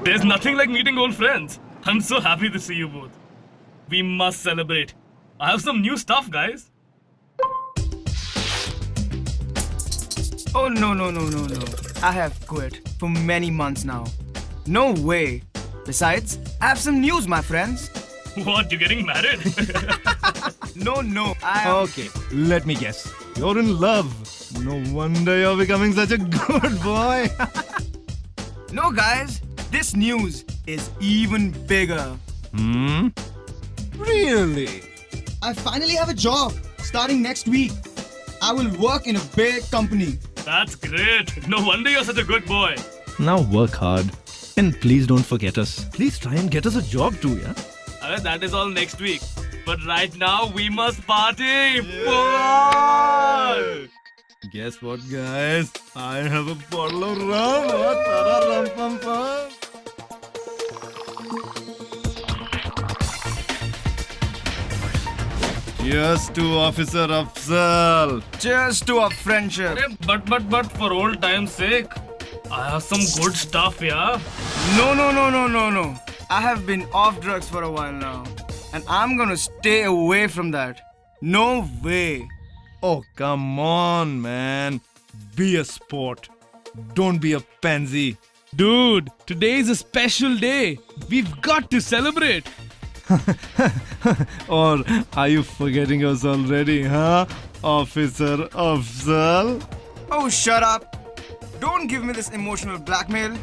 There's nothing like meeting old friends. I'm so happy to see you both. We must celebrate. I have some new stuff, guys. Oh, no. I have quit for many months now. No way. Besides, I have some news, my friends. What, you getting married? No, I am... Okay, let me guess. You're in love. No wonder you're becoming such a good boy. No, guys. This news is even bigger. Really? I finally have a job starting next week. I will work in a big company. That's great. No wonder you're such a good boy. Now work hard. And please don't forget us. Please try and get us a job too, yeah? That is all next week. But right now, we must party. Boy! Guess what, guys? I have a bottle of rum. Cheers to Officer Afzal. Cheers to our friendship. But for old time's sake, I have some good stuff, yeah? No. I have been off drugs for a while now. And I'm gonna stay away from that. No way. Oh, come on, man. Be a sport. Don't be a pansy. Dude, today is a special day. We've got to celebrate. Or are you forgetting us already, huh? Officer Afzal? Oh, shut up. Don't give me this emotional blackmail.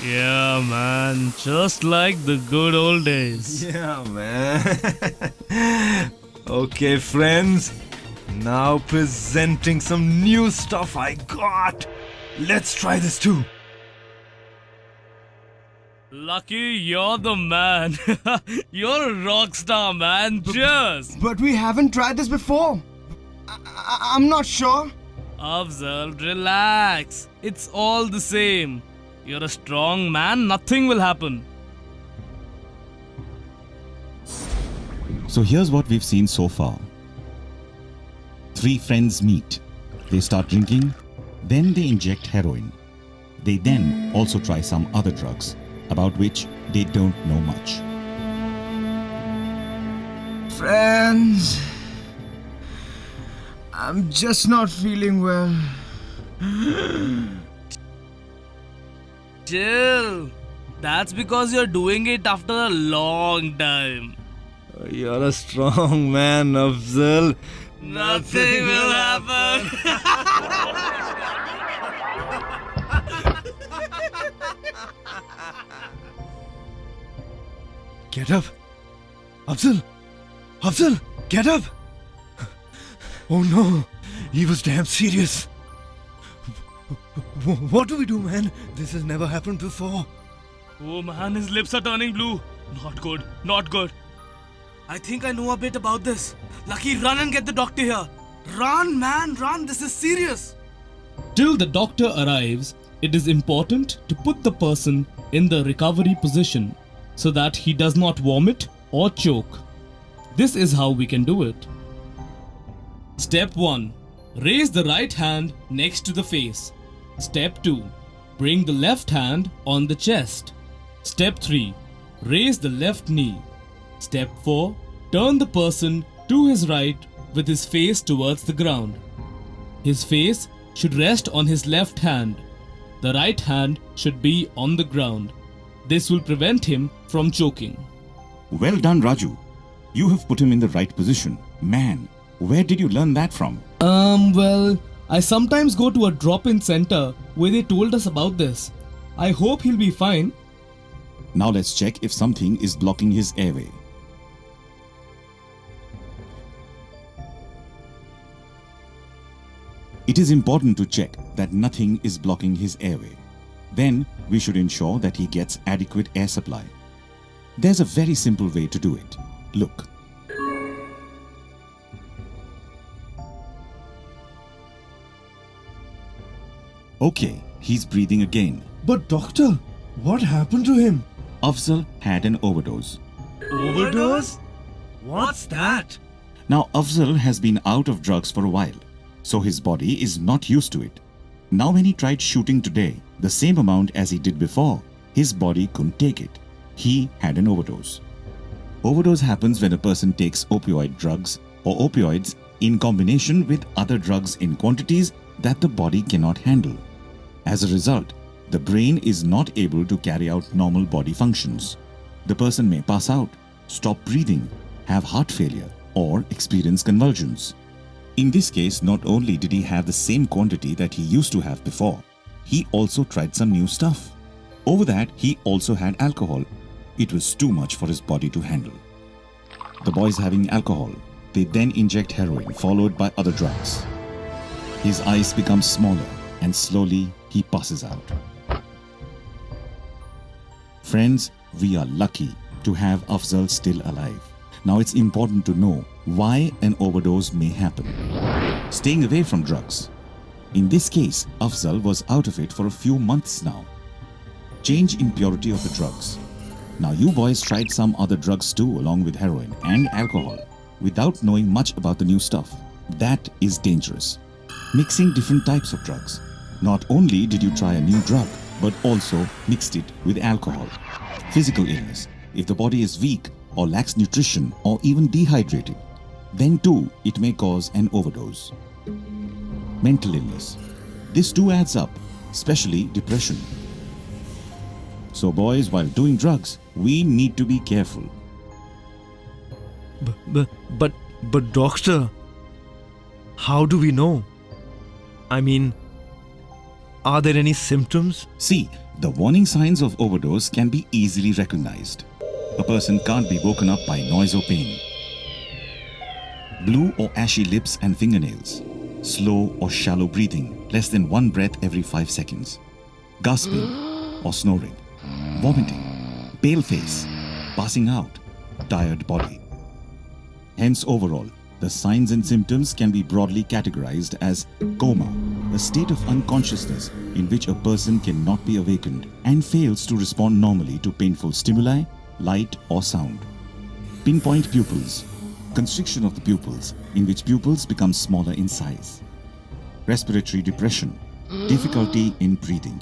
Yeah, man. Just like the good old days. Yeah, man. Okay, friends. Now presenting some new stuff I got. Let's try this too. Lucky, you're the man. You're a rock star, man. Cheers. But we haven't tried this before. I'm not sure. Afzal, relax. It's all the same. You're a strong man. Nothing will happen. So here's what we've seen so far. 3 friends meet. They start drinking. Then they inject heroin. They then also try some other drugs, about which they don't know much. Friends, I'm just not feeling well. Chill. That's because you're doing it after a long time. You're a strong man, Afzal. Nothing will happen. Get up. Afzal, get up. Oh no, he was damn serious. What do we do, man? This has never happened before. Oh man, his lips are turning blue. Not good. I think I know a bit about this. Lucky, run and get the doctor here. Run, man, run. This is serious. Till the doctor arrives, it is important to put the person in the recovery position so that he does not vomit or choke. This is how we can do it. Step 1. Raise the right hand next to the face. Step 2. Bring the left hand on the chest. Step 3. Raise the left knee. Step 4. Turn the person to his right with his face towards the ground. His face should rest on his left hand. The right hand should be on the ground. This will prevent him from choking. Well done, Raju. You have put him in the right position. Man, where did you learn that from? Well, I sometimes go to a drop-in center where they told us about this. I hope he'll be fine. Now let's check if something is blocking his airway. It is important to check that nothing is blocking his airway. Then we should ensure that he gets adequate air supply. There's a very simple way to do it. Look. Okay, he's breathing again. But doctor, what happened to him? Afzal had an overdose. Overdose? What's that? Now, Afzal has been out of drugs for a while, so his body is not used to it. Now, when he tried shooting today, the same amount as he did before, his body couldn't take it. He had an overdose. Overdose happens when a person takes opioid drugs or opioids in combination with other drugs in quantities that the body cannot handle. As a result, the brain is not able to carry out normal body functions. The person may pass out, stop breathing, have heart failure, or experience convulsions. In this case, not only did he have the same quantity that he used to have before, he also tried some new stuff. Over that, he also had alcohol. It was too much for his body to handle. The boy's having alcohol. They then inject heroin, followed by other drugs. His eyes become smaller, and slowly he passes out. Friends, we are lucky to have Afzal still alive. Now it's important to know why an overdose may happen. Staying away from drugs. In this case, Afzal was out of it for a few months now. Change in purity of the drugs. Now you boys tried some other drugs too along with heroin and alcohol without knowing much about the new stuff. That is dangerous. Mixing different types of drugs. Not only did you try a new drug, but also mixed it with alcohol. Physical illness. If the body is weak or lacks nutrition or even dehydrated, then too it may cause an overdose. Mental illness. This too adds up, especially depression. So boys, while doing drugs, we need to be careful. But doctor, how do we know? I mean, are there any symptoms? See, the warning signs of overdose can be easily recognized. A person can't be woken up by noise or pain. Blue or ashy lips and fingernails. Slow or shallow breathing, less than one breath every 5 seconds. Gasping or snoring. Vomiting. Pale face. Passing out. Tired body. Hence, overall, the signs and symptoms can be broadly categorized as coma, a state of unconsciousness in which a person cannot be awakened and fails to respond normally to painful stimuli, light or sound. Pinpoint pupils, constriction of the pupils in which pupils become smaller in size. Respiratory depression, difficulty in breathing.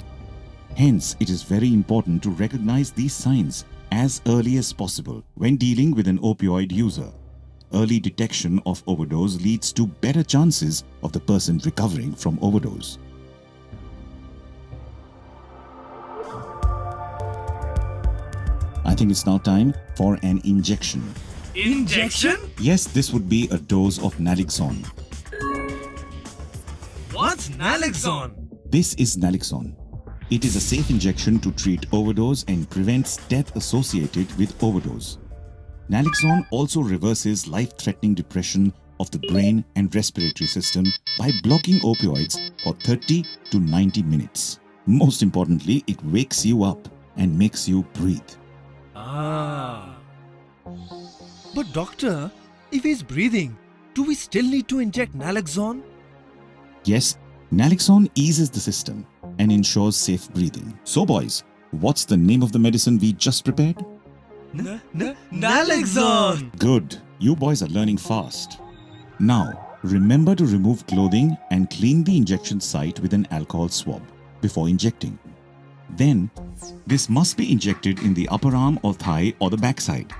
Hence, it is very important to recognize these signs as early as possible when dealing with an opioid user. Early detection of overdose leads to better chances of the person recovering from overdose. I think it's now time for an injection. Injection? Yes, this would be a dose of naloxone. What's naloxone? This is naloxone. It is a safe injection to treat overdose and prevents death associated with overdose. Naloxone also reverses life-threatening depression of the brain and respiratory system by blocking opioids for 30 to 90 minutes. Most importantly, it wakes you up and makes you breathe. But doctor, if he's breathing, do we still need to inject naloxone? Yes, naloxone eases the system and ensures safe breathing. So boys, what's the name of the medicine we just prepared? Naloxone! Good, you boys are learning fast. Now, remember to remove clothing and clean the injection site with an alcohol swab before injecting. Then, this must be injected in the upper arm or thigh or the backside.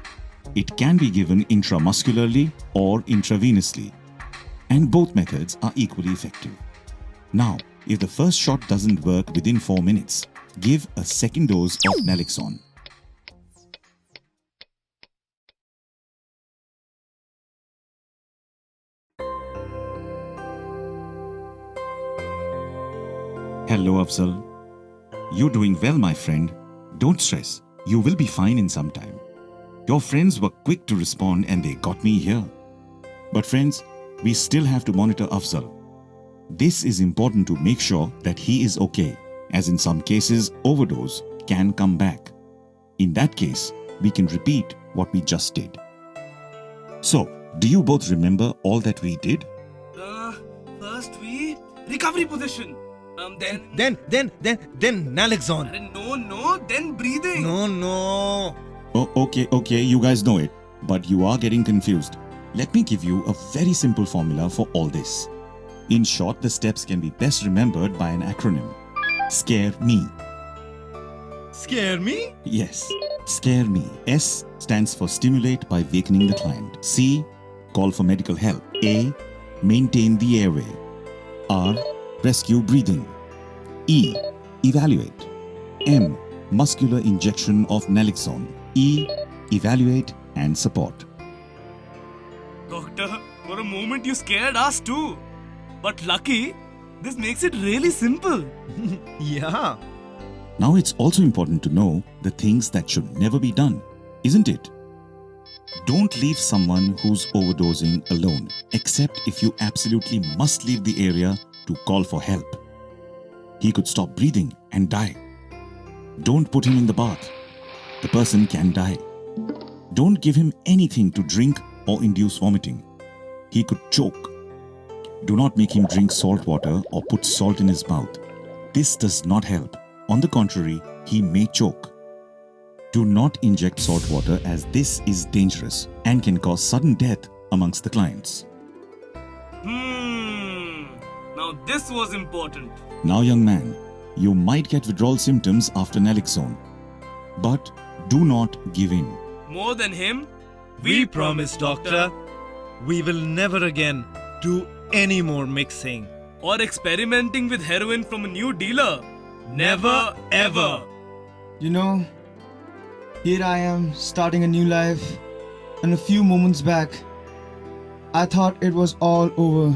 It can be given intramuscularly or intravenously, and both methods are equally effective. Now, if the first shot doesn't work within 4 minutes, give a second dose of naloxone. Hello, Afzal. You're doing well, my friend. Don't stress. You will be fine in some time. Your friends were quick to respond and they got me here. But friends, we still have to monitor Afzal. This is important to make sure that he is okay, as in some cases, overdose can come back. In that case, we can repeat what we just did. So, do you both remember all that we did? First recovery position. Then naloxone. no, then breathing. No. Oh, okay, you guys know it, but you are getting confused. Let me give you a very simple formula for all this. In short, the steps can be best remembered by an acronym. Scare me. Scare me? Yes, scare me. S stands for stimulate by wakening the client. C, call for medical help. A, maintain the airway. R, rescue breathing. E, evaluate. M, muscular injection of naloxone. E, evaluate and support. Doctor, for a moment you scared us too. But lucky, this makes it really simple. Yeah. Now it's also important to know the things that should never be done, isn't it? Don't leave someone who's overdosing alone, except if you absolutely must leave the area to call for help. He could stop breathing and die. Don't put him in the bath. The person can die. Don't give him anything to drink or induce vomiting. He could choke. Do not make him drink salt water or put salt in his mouth. This does not help. On the contrary, he may choke. Do not inject salt water as this is dangerous and can cause sudden death amongst the clients. Now this was important. Now, young man, you might get withdrawal symptoms after naloxone, but do not give in. More than him, We promise, doctor, we will never again do any more mixing. or experimenting with heroin from a new dealer. Never ever. You know, here I am starting a new life, and a few moments back, I thought it was all over.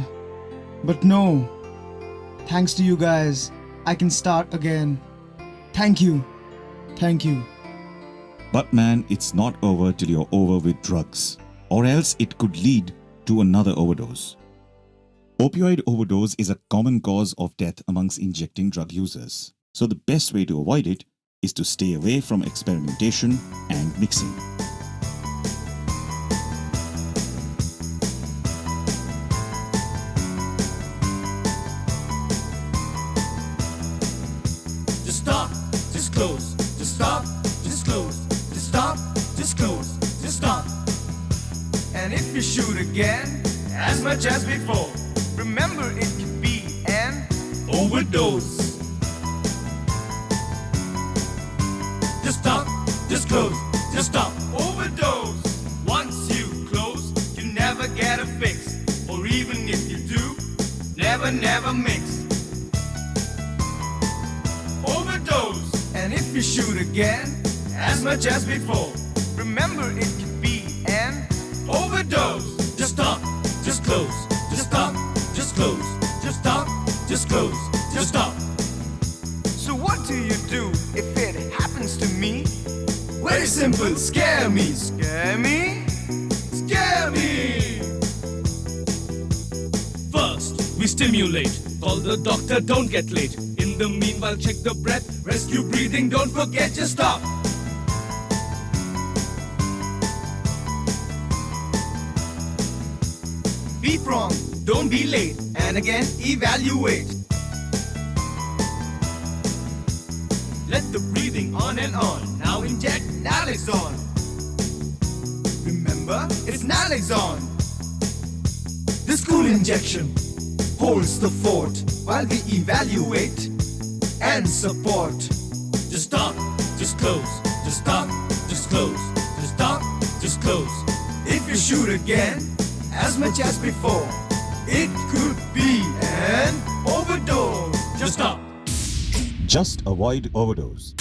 But no, thanks to you guys, I can start again. Thank you. Thank you. But man, it's not over till you're over with drugs, or else it could lead to another overdose. Opioid overdose is a common cause of death amongst injecting drug users. So the best way to avoid it is to stay away from experimentation and mixing. Just stop, just close, just stop, just close, just stop, just close, just stop. And if you shoot again, as much as before, remember it could be an Overdose. Just stop, just close, just stop. Overdose. Once you close, you never get a fix. Or even if you do, never mix. Overdose. And if you shoot again, as much as before, remember it could be an Overdose. Just stop, just close, just stop, just close, just stop, just close, just stop. So what do you do if it happens to me? Very simple, scare me. Scare me? Scare me! First, we stimulate. Call the doctor, don't get late. In the meanwhile, check the breath. Rescue breathing, don't forget, just stop. Be prompt, Don't be late. and again evaluate. Let the breathing on and on. Now inject Naloxone. Remember, it's Naloxone. This cool injection holds the fort while we evaluate and support. Just stop, just close, just stop, just close, just stop, just close. If you shoot again, as much as before, it could be an overdose. Just stop. Just avoid overdose.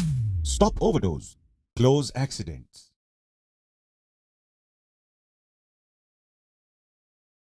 Stop overdose. Close accidents.